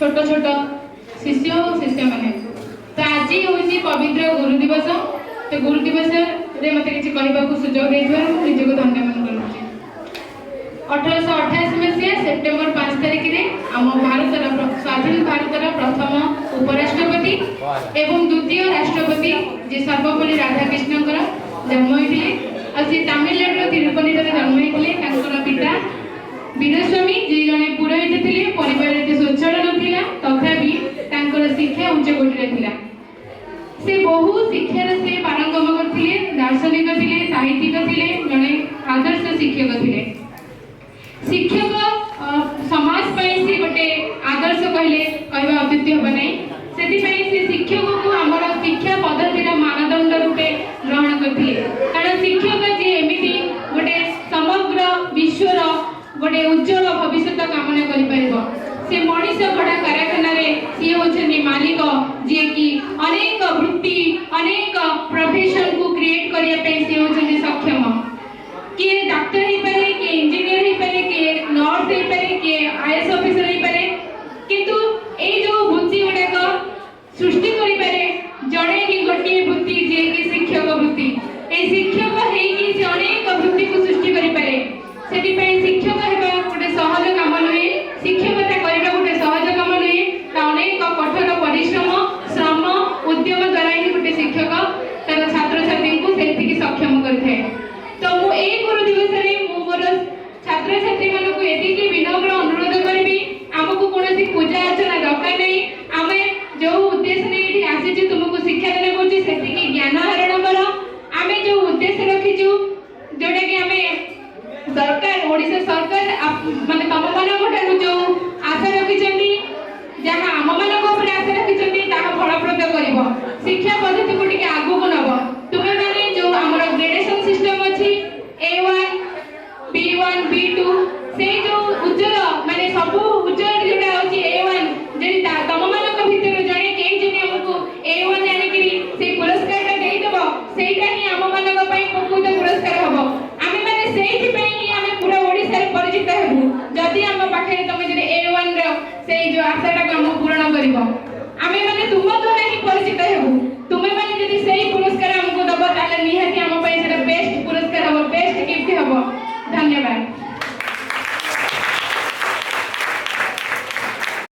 छोट छोट शिष्य और शिष्य मैंने तो आज हूँ पवित्र गुरु दिवस। तो गुरु दिवस रे मत किसी कहवा सुजोग निजक धन्यवाद करुँचे। 1888 मसीहा सेप्टेम्बर 5 तारिख में आम भारत स्वाधीन भारतर प्रथम उपराष्ट्रपति एवं द्वितीय राष्ट्रपति जे सर्वपल्ली राधाकृष्ण जन्म होते तमिलनाडु तिरुपति जन्म होते पिता वीरस्वामी जी जड़े पुरोहित थे। परिवार स्वच्छल नाला तथापि शिक्षा उच्च कोटि से बहु शिक्षार से पारंगम करते दार्शनिक थे साहित्यिक थे जड़े आदर्श शिक्षक थे। शिक्षक समाज से गोटे आदर्श कहले कहवा अद्वितीय हम ना से शिक्षक को आम शिक्षा पद्धतिर मानदंड रूपे ग्रहण करते कारण शिक्षक जी एमती गोटे समग्र विश्वर गोटे उज्जवल भविष्य कामना कर से मनीष गढ़ा कारखाना सी होती मालिक जी कि अनेक वृत्ति अनेक प्रोफेशन को क्रिएट करने सी होती सक्षम किए डाक्तर हो पारे किए इंजीनियर हो पारे किए नर्स हो पारे किए आईएएस ऑफिसर हो पारे किंतु ए जो वृत्ति गुड़ाक सृष्टि करि पारे जड़े ही गोटे वृत्ति जे कि शिक्षक वृत्ति ए शिक्षक है से अनेक वृत्ति को सृष्टि करि पारे सेति पई शिक्षक हेबा गोटे सहज काम नुहे शिक्षकता करबा गोटे सहज काम नुहे अनेक कठोर परिश्रम श्रम उद्यम द्वारा ही गोटे शिक्षक तार छात्र छात्री को सेतिकी सक्षम करथे। तो मु ए गुरु दिवस रे मु मोर छात्र छात्री मानको को एतिकी विनम्र अनुरोध करबी हमको कोनोसी पूजा अर्चना दरकार नै आमे जो उद्देश्य नै एठी आसी तुमको शिक्षा देना पड़छि सेतिकी ज्ञान हरण कर आमे जो उद्देश्य रखिछु जोडे कि आमे सरकार ओडिसा सरकार माने तम मानको ठारू जो आशा रखिछन्ती जहाँ आम मानको ऊपर आशा रखिछन्ती ताहा फलप्रद करिवो शिक्षा पद्धति को टिके आगु को नबो तुमे माने जो हमर ग्रेडेशन सिस्टम अछि A1 B1 B2 से जो उज्जवल माने सब उज्जवल जोटा अछि A1 जे तम मानको भितर जणे के जने हमको A1 जाने कि से पुरस्कार देई देबो सेटा ही आम मानको पई प्रकृत पुरस्कार हबो आमे माने सेहि पई ही आमे पूरा ओडिसा रे परिचित हेबु जदि हम पाखे तमे जे A1 रो से जो आशाटा हम पूर्ण करिवो।